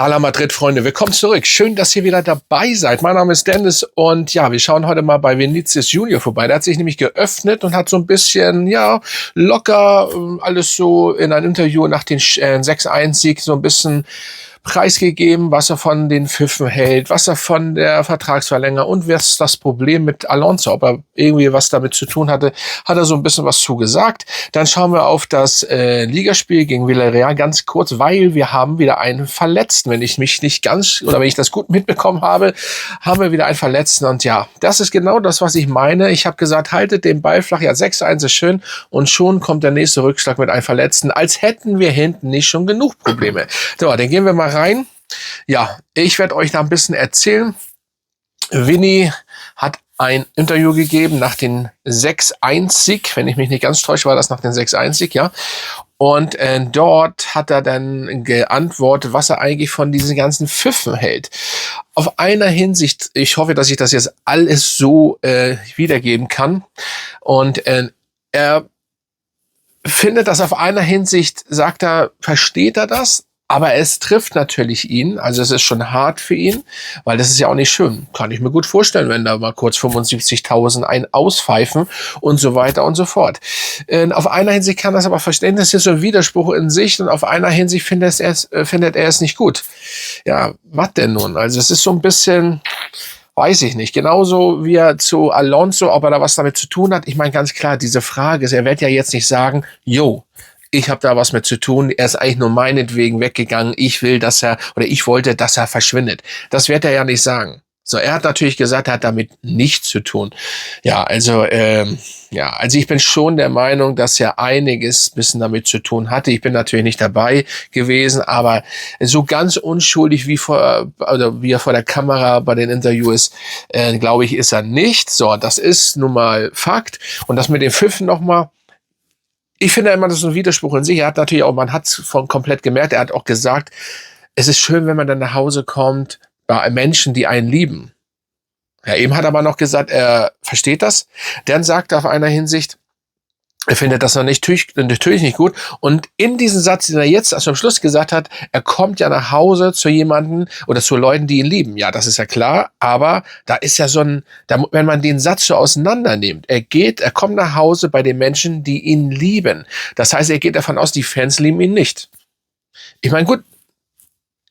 Hala Madrid, Freunde, willkommen zurück. Schön, dass ihr wieder dabei seid. Mein Name ist Dennis und ja, wir schauen heute mal bei Vinicius Junior vorbei. Der hat sich nämlich geöffnet und hat so ein bisschen, ja, locker alles so in einem Interview nach dem 6-1-Sieg so ein bisschen preisgegeben, was er von den Pfiffen hält, was er von der Vertragsverlängerung und was das Problem mit Alonso, ob er irgendwie was damit zu tun hatte, hat er so ein bisschen was zugesagt. Dann schauen wir auf das Ligaspiel gegen Villarreal ganz kurz, weil wir haben wieder einen Verletzten. Wenn ich mich nicht ganz, oder wenn ich das gut mitbekommen habe, haben wir wieder einen Verletzten. Und ja, das ist genau das, was ich meine. Ich habe gesagt, haltet den Ball flach. Ja, 6-1 ist schön. Und schon kommt der nächste Rückschlag mit einem Verletzten, als hätten wir hinten nicht schon genug Probleme. So, dann gehen wir mal rein. Ja, ich werde euch da ein bisschen erzählen. Vinny hat ein Interview gegeben nach dem 6-1-Sieg. Wenn ich mich nicht ganz täusche, war das nach dem 6-1-Sieg, ja. Und dort hat er dann geantwortet, was er eigentlich von diesen ganzen Pfiffen hält. Auf einer Hinsicht, ich hoffe, dass ich das jetzt alles so wiedergeben kann. Und er findet das auf einer Hinsicht, sagt er, versteht er das? Aber es trifft natürlich ihn, also es ist schon hart für ihn, weil das ist ja auch nicht schön. Kann ich mir gut vorstellen, wenn da mal kurz 75.000 ein auspfeifen und so weiter und so fort. Auf einer Hinsicht kann das aber verstehen, das ist so ein Widerspruch in sich und auf einer Hinsicht findet er es nicht gut. Ja, was denn nun? Also es ist so ein bisschen, weiß ich nicht, genauso wie er zu Alonso, ob er da was damit zu tun hat. Ich meine ganz klar, diese Frage ist, er wird ja jetzt nicht sagen, yo, ich habe da was mit zu tun, er ist eigentlich nur meinetwegen weggegangen, ich wollte, dass er verschwindet. Das wird er ja nicht sagen. So, er hat natürlich gesagt, er hat damit nichts zu tun. Ja, also ich bin schon der Meinung, dass er einiges ein bisschen damit zu tun hatte. Ich bin natürlich nicht dabei gewesen, aber so ganz unschuldig wie er vor der Kamera bei den Interviews, glaube ich, ist er nicht. So, das ist nun mal Fakt. Und das mit den Pfiffen nochmal, ich finde immer, das ist ein Widerspruch in sich. Er hat natürlich auch, man hat es komplett gemerkt, er hat auch gesagt, es ist schön, wenn man dann nach Hause kommt bei Menschen, die einen lieben. Ja, eben hat er aber noch gesagt, er versteht das. Dann sagt er auf einer Hinsicht, er findet das natürlich nicht gut. Und in diesem Satz, den er jetzt am Schluss gesagt hat, er kommt ja nach Hause zu jemanden oder zu Leuten, die ihn lieben. Ja, das ist ja klar. Aber da ist ja wenn man den Satz so auseinander nimmt, er kommt nach Hause bei den Menschen, die ihn lieben. Das heißt, er geht davon aus, die Fans lieben ihn nicht. Ich meine, gut.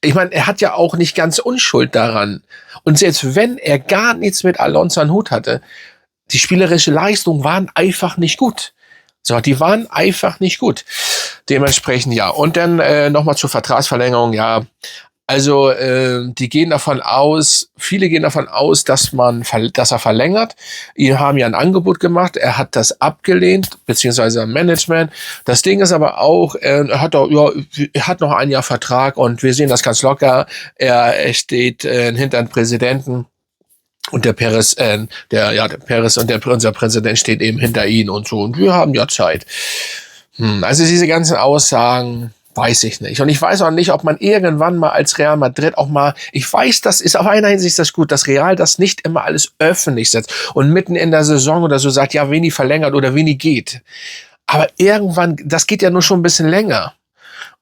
Er hat ja auch nicht ganz Unschuld daran. Und selbst wenn er gar nichts mit Alonso an Hut hatte, die spielerische Leistung waren einfach nicht gut. So, die waren einfach nicht gut. Dementsprechend, ja. Und dann nochmal zur Vertragsverlängerung, ja. Also, viele gehen davon aus, dass er verlängert. Ihm haben ja ein Angebot gemacht. Er hat das abgelehnt, beziehungsweise am Management. Das Ding ist aber auch, er hat noch ein Jahr Vertrag und wir sehen das ganz locker. Er steht hinter dem Präsidenten. Und der Perez und unser Präsident steht eben hinter ihm und so. Und wir haben ja Zeit. Also diese ganzen Aussagen, weiß ich nicht. Und ich weiß auch nicht, ob man irgendwann mal als Real Madrid auch mal, ich weiß, das ist auf einer Hinsicht das gut, dass Real das nicht immer alles öffentlich setzt und mitten in der Saison oder so sagt, ja, Vini verlängert oder Vini geht. Aber irgendwann, das geht ja nur schon ein bisschen länger.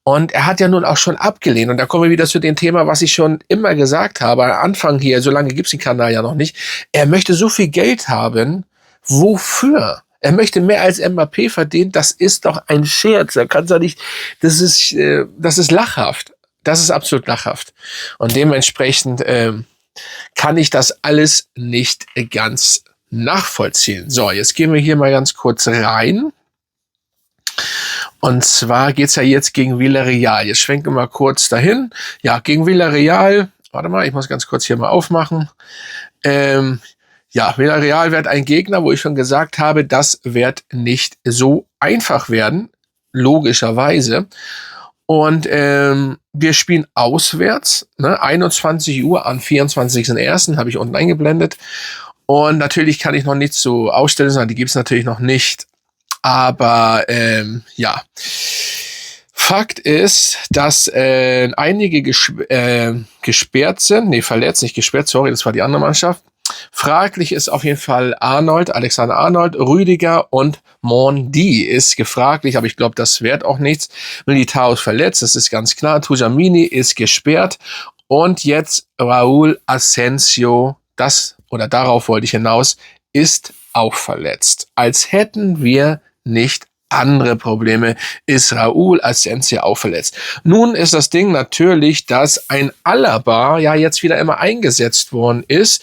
Und er hat ja nun auch schon abgelehnt. Und da kommen wir wieder zu dem Thema, was ich schon immer gesagt habe. Am Anfang hier, so lange gibt's den Kanal ja noch nicht. Er möchte so viel Geld haben. Wofür? Er möchte mehr als Mbappé verdienen. Das ist doch ein Scherz. Er kann doch nicht. Das ist lachhaft. Das ist absolut lachhaft. Und dementsprechend kann ich das alles nicht ganz nachvollziehen. So, jetzt gehen wir hier mal ganz kurz rein. Und zwar geht's ja jetzt gegen Villarreal. Jetzt schwenken wir mal kurz dahin. Ja, gegen Villarreal. Warte mal, ich muss ganz kurz hier mal aufmachen. Villarreal wird ein Gegner, wo ich schon gesagt habe, das wird nicht so einfach werden. Logischerweise. Und wir spielen auswärts. 21 Uhr am 24.01. habe ich unten eingeblendet. Und natürlich kann ich noch nichts so ausstellen, sondern die gibt's natürlich noch nicht. Aber Fakt ist, dass einige gesperrt sind, verletzt, nicht gesperrt, sorry, das war die andere Mannschaft. Fraglich ist auf jeden Fall Arnold, Alexander Arnold, Rüdiger und Mondi ist gefraglich, aber ich glaube, das wird auch nichts. Militao ist verletzt, das ist ganz klar. Tujamini ist gesperrt und jetzt Raúl Asensio, darauf wollte ich hinaus, ist auch verletzt. Als hätten wir nicht andere Probleme, ist Raúl Asensio auch verletzt. Nun ist das Ding natürlich, dass ein Alaba ja jetzt wieder immer eingesetzt worden ist.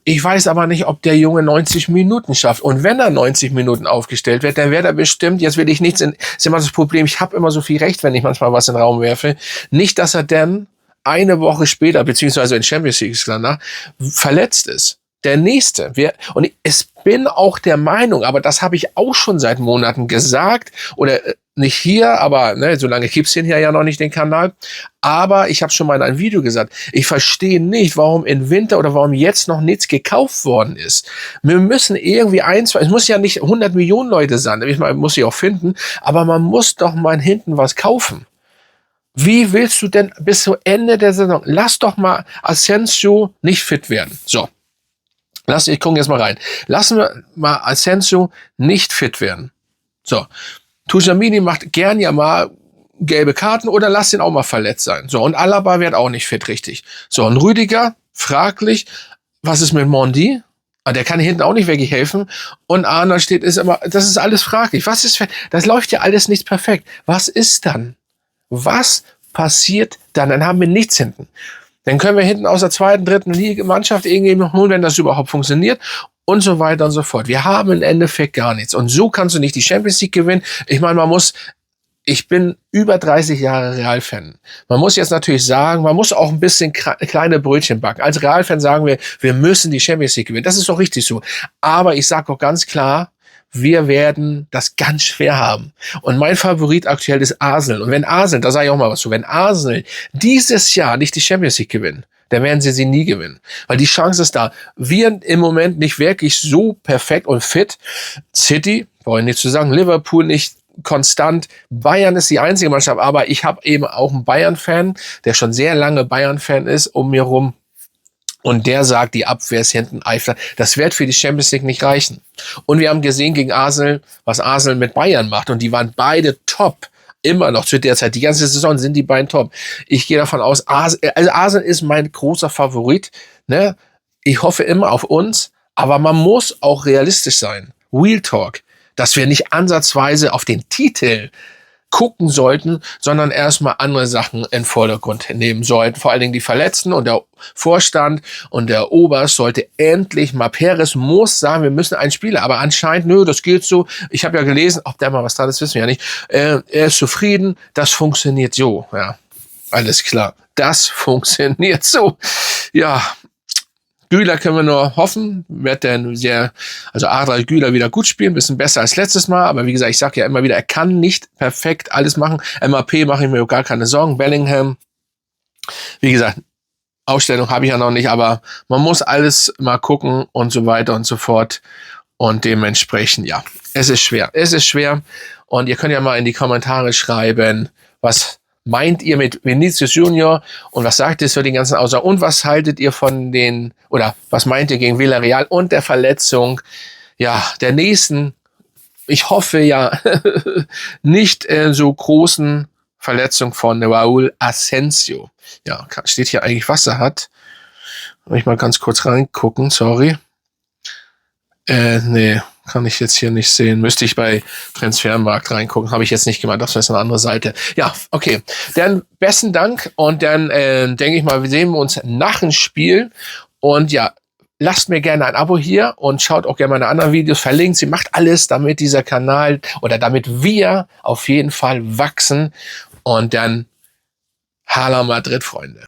Ich weiß aber nicht, ob der Junge 90 Minuten schafft. Und wenn er 90 Minuten aufgestellt wird, dann wird er bestimmt, jetzt will ich nichts, ist immer das Problem, ich habe immer so viel Recht, wenn ich manchmal was in den Raum werfe, nicht, dass er dann eine Woche später, beziehungsweise in Champions League danach, verletzt ist. Der nächste, und ich bin auch der Meinung, aber das habe ich auch schon seit Monaten gesagt, oder nicht hier, aber so lange gibt's den hier ja noch nicht, den Kanal, aber ich habe schon mal in einem Video gesagt, ich verstehe nicht, warum im Winter oder warum jetzt noch nichts gekauft worden ist. Wir müssen irgendwie es muss ja nicht 100 Millionen Leute sein, man muss sie auch finden, aber man muss doch mal hinten was kaufen. Wie willst du denn bis zu Ende der Saison, lass doch mal Asensio nicht fit werden, so. Ich gucke jetzt mal rein. Lassen wir mal Asensio nicht fit werden. So. Tujamini macht gern ja mal gelbe Karten oder lass ihn auch mal verletzt sein. So. Und Alaba wird auch nicht fit, richtig. So. Und Rüdiger, fraglich. Was ist mit Mondi? Der kann hinten auch nicht wirklich helfen. Und Arnold das ist alles fraglich. Das läuft ja alles nicht perfekt. Was ist dann? Was passiert dann? Dann haben wir nichts hinten. Dann können wir hinten aus der zweiten, dritten Mannschaft irgendwie noch holen, wenn das überhaupt funktioniert und so weiter und so fort. Wir haben im Endeffekt gar nichts. Und so kannst du nicht die Champions League gewinnen. Ich meine, ich bin über 30 Jahre Real-Fan. Man muss jetzt natürlich sagen, man muss auch ein bisschen kleine Brötchen backen. Als Real-Fan sagen wir müssen die Champions League gewinnen. Das ist doch richtig so. Aber ich sage auch ganz klar, wir werden das ganz schwer haben. Und mein Favorit aktuell ist Arsenal. Und wenn Arsenal, da sage ich auch mal was zu, wenn Arsenal dieses Jahr nicht die Champions League gewinnen, dann werden sie nie gewinnen. Weil die Chance ist da. Wir im Moment nicht wirklich so perfekt und fit. City, brauche ich nicht zu sagen, Liverpool nicht konstant. Bayern ist die einzige Mannschaft, aber ich habe eben auch einen Bayern-Fan, der schon sehr lange Bayern-Fan ist, um mir rum. Und der sagt, die Abwehr ist hinten eifert. Das wird für die Champions League nicht reichen. Und wir haben gesehen gegen Arsenal, was Arsenal mit Bayern macht. Und die waren beide top. Immer noch zu der Zeit. Die ganze Saison sind die beiden top. Ich gehe davon aus, Arsenal ist mein großer Favorit. Ne? Ich hoffe immer auf uns. Aber man muss auch realistisch sein. Real Talk. Dass wir nicht ansatzweise auf den Titel gucken sollten, sondern erstmal andere Sachen in den Vordergrund nehmen sollten. Vor allen Dingen die Verletzten und der Vorstand und der Oberst sollte endlich mal, Perez muss sagen, wir müssen einen Spieler, aber anscheinend, das geht so. Ich habe ja gelesen, ob der mal was dran ist, wissen wir ja nicht. Er ist zufrieden, das funktioniert so. Ja, alles klar. Das funktioniert so. Ja, Güler können wir nur hoffen, wird denn Arda Güler wieder gut spielen, ein bisschen besser als letztes Mal, aber wie gesagt, ich sage ja immer wieder, er kann nicht perfekt alles machen. MAP mache ich mir gar keine Sorgen, Bellingham, wie gesagt, Ausstellung habe ich ja noch nicht, aber man muss alles mal gucken und so weiter und so fort und dementsprechend, ja, es ist schwer und ihr könnt ja mal in die Kommentare schreiben, was meint ihr mit Vinicius Junior und was sagt ihr zu den ganzen Aussagen und was haltet ihr was meint ihr gegen Villarreal und der Verletzung, ja, der nächsten, ich hoffe ja, nicht so großen Verletzung von Raúl Asensio. Ja, steht hier eigentlich, was er hat. Will ich mal ganz kurz reingucken, sorry. Nee, kann ich jetzt hier nicht sehen. Müsste ich bei Transfermarkt reingucken. Habe ich jetzt nicht gemacht. Das ist eine andere Seite. Ja, okay. Dann besten Dank. Und dann denke ich mal, wir sehen uns nach dem Spiel. Und ja, lasst mir gerne ein Abo hier und schaut auch gerne meine anderen Videos. Verlinkt sie. Macht alles, damit dieser Kanal oder damit wir auf jeden Fall wachsen. Und dann Hala Madrid, Freunde.